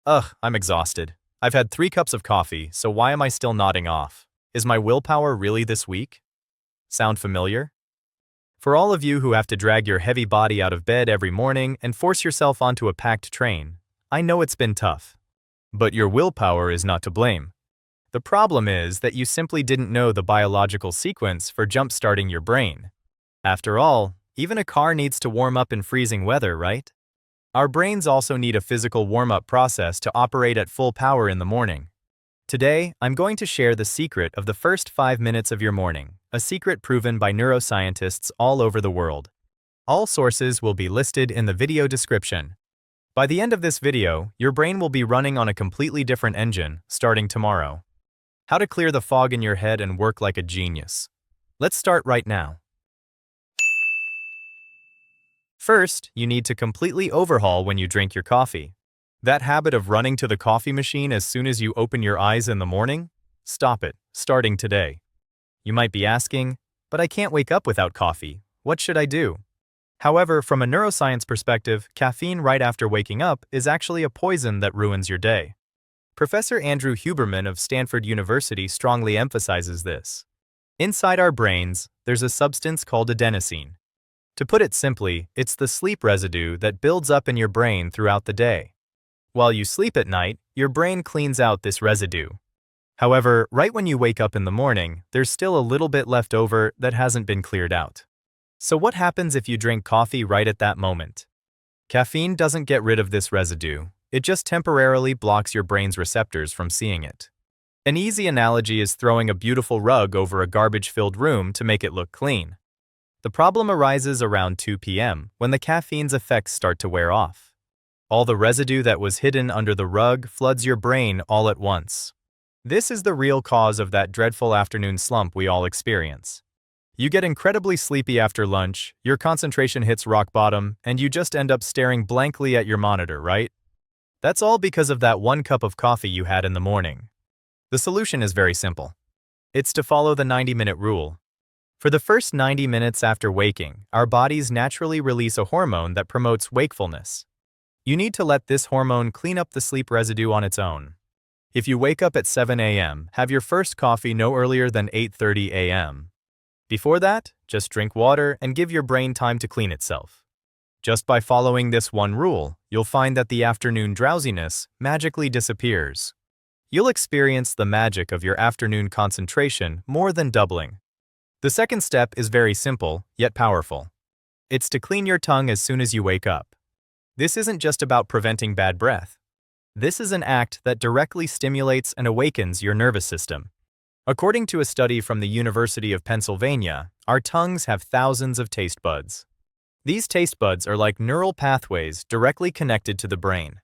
Ugh, I'm exhausted. I've had 3 cups of coffee, so why am I still nodding off? Is my willpower really this weak? Sound familiar? For all of you who have to drag your heavy body out of bed every morning and force yourself onto a packed train, I know it's been tough. But your willpower is not to blame. The problem is that you simply didn't know the biological sequence for jump-starting your brain. After all, even a car needs to warm up in freezing weather, right? Our brains also need a physical warm-up process to operate at full power in the morning. Today, I'm going to share the secret of the first 5 minutes of your morning, a secret proven by neuroscientists all over the world. All sources will be listed in the video description. By the end of this video, your brain will be running on a completely different engine, starting tomorrow. How to clear the fog in your head and work like a genius. Let's start right now. First, you need to completely overhaul when you drink your coffee. That habit of running to the coffee machine as soon as you open your eyes in the morning? Stop it, starting today. You might be asking, but I can't wake up without coffee. What should I do? However, from a neuroscience perspective, caffeine right after waking up is actually a poison that ruins your day. Professor Andrew Huberman of Stanford University strongly emphasizes this. Inside our brains, there's a substance called adenosine. To put it simply, it's the sleep residue that builds up in your brain throughout the day. While you sleep at night, your brain cleans out this residue. However, right when you wake up in the morning, there's still a little bit left over that hasn't been cleared out. So what happens if you drink coffee right at that moment? Caffeine doesn't get rid of this residue. It just temporarily blocks your brain's receptors from seeing it. An easy analogy is throwing a beautiful rug over a garbage-filled room to make it look clean. The problem arises around 2 p.m. when the caffeine's effects start to wear off. All the residue that was hidden under the rug floods your brain all at once. This is the real cause of that dreadful afternoon slump we all experience. You get incredibly sleepy after lunch, your concentration hits rock bottom, and you just end up staring blankly at your monitor, right? That's all because of that 1 cup of coffee you had in the morning. The solution is very simple. It's to follow the 90-minute rule. For the first 90 minutes after waking, our bodies naturally release a hormone that promotes wakefulness. You need to let this hormone clean up the sleep residue on its own. If you wake up at 7 a.m., have your first coffee no earlier than 8:30 a.m. Before that, just drink water and give your brain time to clean itself. Just by following this one rule, you'll find that the afternoon drowsiness magically disappears. You'll experience the magic of your afternoon concentration more than doubling. The second step is very simple, yet powerful. It's to clean your tongue as soon as you wake up. This isn't just about preventing bad breath. This is an act that directly stimulates and awakens your nervous system. According to a study from the University of Pennsylvania, our tongues have thousands of taste buds. These taste buds are like neural pathways directly connected to the brain.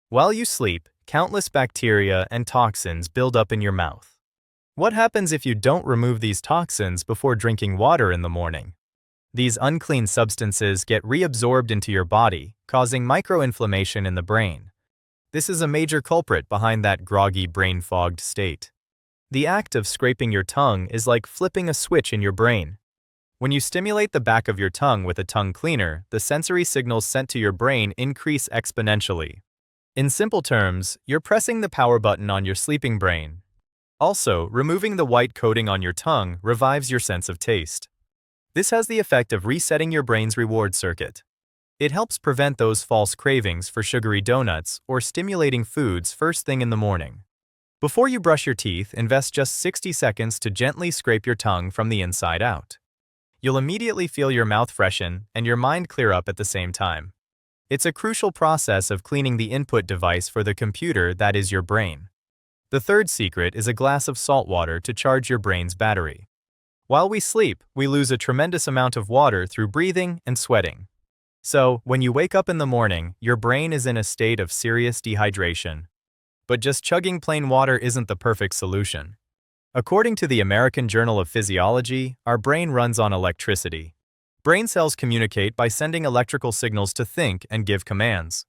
While you sleep, countless bacteria and toxins build up in your mouth. What happens if you don't remove these toxins before drinking water in the morning? These unclean substances get reabsorbed into your body, causing microinflammation in the brain. This is a major culprit behind that groggy, brain-fogged state. The act of scraping your tongue is like flipping a switch in your brain. When you stimulate the back of your tongue with a tongue cleaner, the sensory signals sent to your brain increase exponentially. In simple terms, you're pressing the power button on your sleeping brain. Also, removing the white coating on your tongue revives your sense of taste. This has the effect of resetting your brain's reward circuit. It helps prevent those false cravings for sugary donuts or stimulating foods first thing in the morning. Before you brush your teeth, invest just 60 seconds to gently scrape your tongue from the inside out. You'll immediately feel your mouth freshen and your mind clear up at the same time. It's a crucial process of cleaning the input device for the computer that is your brain. The third secret is a glass of salt water to charge your brain's battery. While we sleep, we lose a tremendous amount of water through breathing and sweating. So, when you wake up in the morning, your brain is in a state of serious dehydration. But just chugging plain water isn't the perfect solution. According to the American Journal of Physiology, our brain runs on electricity. Brain cells communicate by sending electrical signals to think and give commands.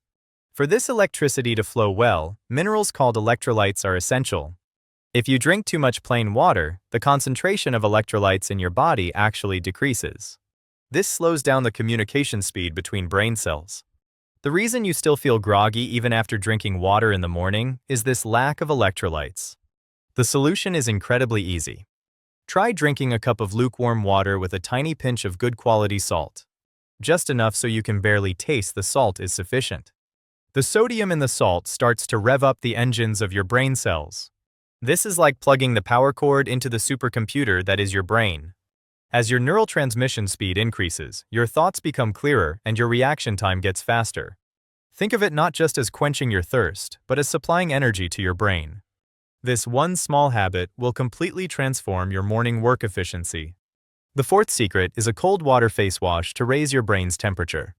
For this electricity to flow well, minerals called electrolytes are essential. If you drink too much plain water, the concentration of electrolytes in your body actually decreases. This slows down the communication speed between brain cells. The reason you still feel groggy even after drinking water in the morning is this lack of electrolytes. The solution is incredibly easy. Try drinking a cup of lukewarm water with a tiny pinch of good quality salt. Just enough so you can barely taste the salt is sufficient. The sodium in the salt starts to rev up the engines of your brain cells. This is like plugging the power cord into the supercomputer that is your brain. As your neural transmission speed increases, your thoughts become clearer and your reaction time gets faster. Think of it not just as quenching your thirst, but as supplying energy to your brain. This one small habit will completely transform your morning work efficiency. The fourth secret is a cold water face wash to raise your brain's temperature.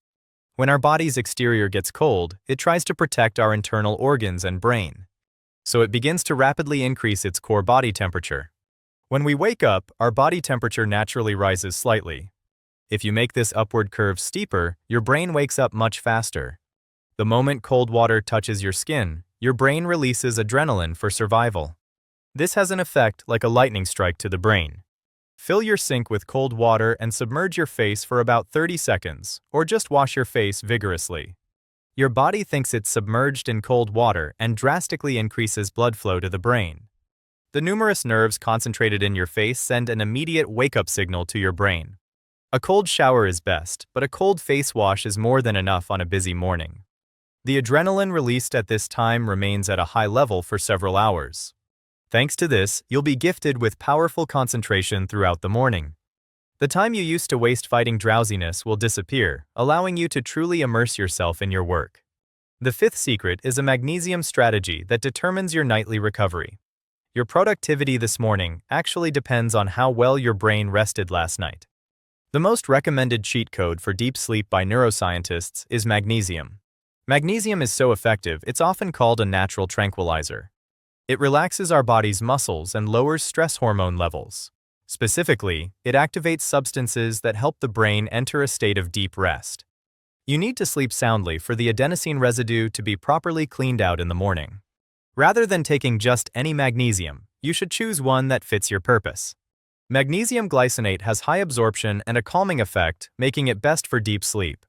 When our body's exterior gets cold, it tries to protect our internal organs and brain. So it begins to rapidly increase its core body temperature. When we wake up, our body temperature naturally rises slightly. If you make this upward curve steeper, your brain wakes up much faster. The moment cold water touches your skin, your brain releases adrenaline for survival. This has an effect like a lightning strike to the brain. Fill your sink with cold water and submerge your face for about 30 seconds, or just wash your face vigorously. Your body thinks it's submerged in cold water and drastically increases blood flow to the brain. The numerous nerves concentrated in your face send an immediate wake-up signal to your brain. A cold shower is best, but a cold face wash is more than enough on a busy morning. The adrenaline released at this time remains at a high level for several hours. Thanks to this, you'll be gifted with powerful concentration throughout the morning. The time you used to waste fighting drowsiness will disappear, allowing you to truly immerse yourself in your work. The fifth secret is a magnesium strategy that determines your nightly recovery. Your productivity this morning actually depends on how well your brain rested last night. The most recommended cheat code for deep sleep by neuroscientists is magnesium. Magnesium is so effective, it's often called a natural tranquilizer. It relaxes our body's muscles and lowers stress hormone levels. Specifically, it activates substances that help the brain enter a state of deep rest. You need to sleep soundly for the adenosine residue to be properly cleaned out in the morning. Rather than taking just any magnesium, you should choose one that fits your purpose. Magnesium glycinate has high absorption and a calming effect, making it best for deep sleep.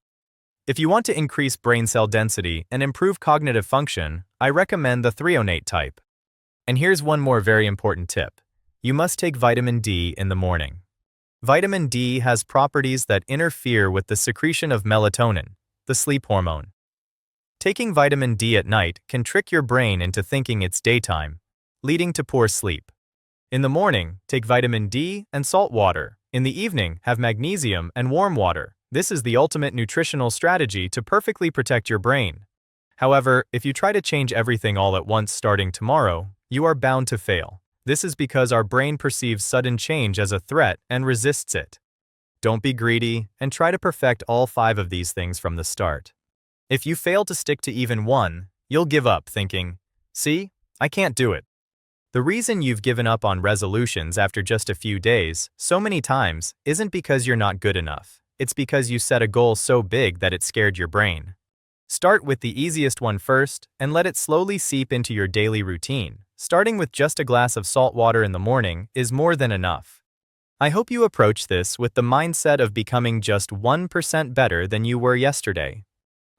If you want to increase brain cell density and improve cognitive function, I recommend the threonate type. And here's one more very important tip. You must take vitamin D in the morning. Vitamin D has properties that interfere with the secretion of melatonin, the sleep hormone. Taking vitamin D at night can trick your brain into thinking it's daytime, leading to poor sleep. In the morning, take vitamin D and salt water. In the evening, have magnesium and warm water. This is the ultimate nutritional strategy to perfectly protect your brain. However, if you try to change everything all at once starting tomorrow, you are bound to fail. This is because our brain perceives sudden change as a threat and resists it. Don't be greedy and try to perfect all 5 of these things from the start. If you fail to stick to even one, you'll give up thinking, "See, I can't do it." The reason you've given up on resolutions after just a few days so many times isn't because you're not good enough. It's because you set a goal so big that it scared your brain. Start with the easiest one first and let it slowly seep into your daily routine. Starting with just a glass of salt water in the morning is more than enough. I hope you approach this with the mindset of becoming just 1% better than you were yesterday.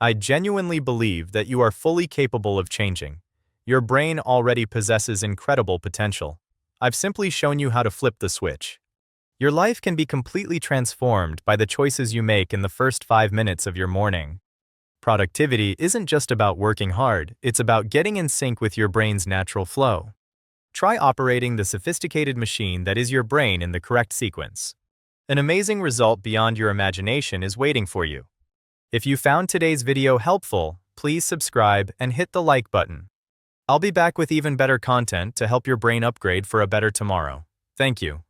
I genuinely believe that you are fully capable of changing. Your brain already possesses incredible potential. I've simply shown you how to flip the switch. Your life can be completely transformed by the choices you make in the first 5 minutes of your morning. Productivity isn't just about working hard, it's about getting in sync with your brain's natural flow. Try operating the sophisticated machine that is your brain in the correct sequence. An amazing result beyond your imagination is waiting for you. If you found today's video helpful, please subscribe and hit the like button. I'll be back with even better content to help your brain upgrade for a better tomorrow. Thank you.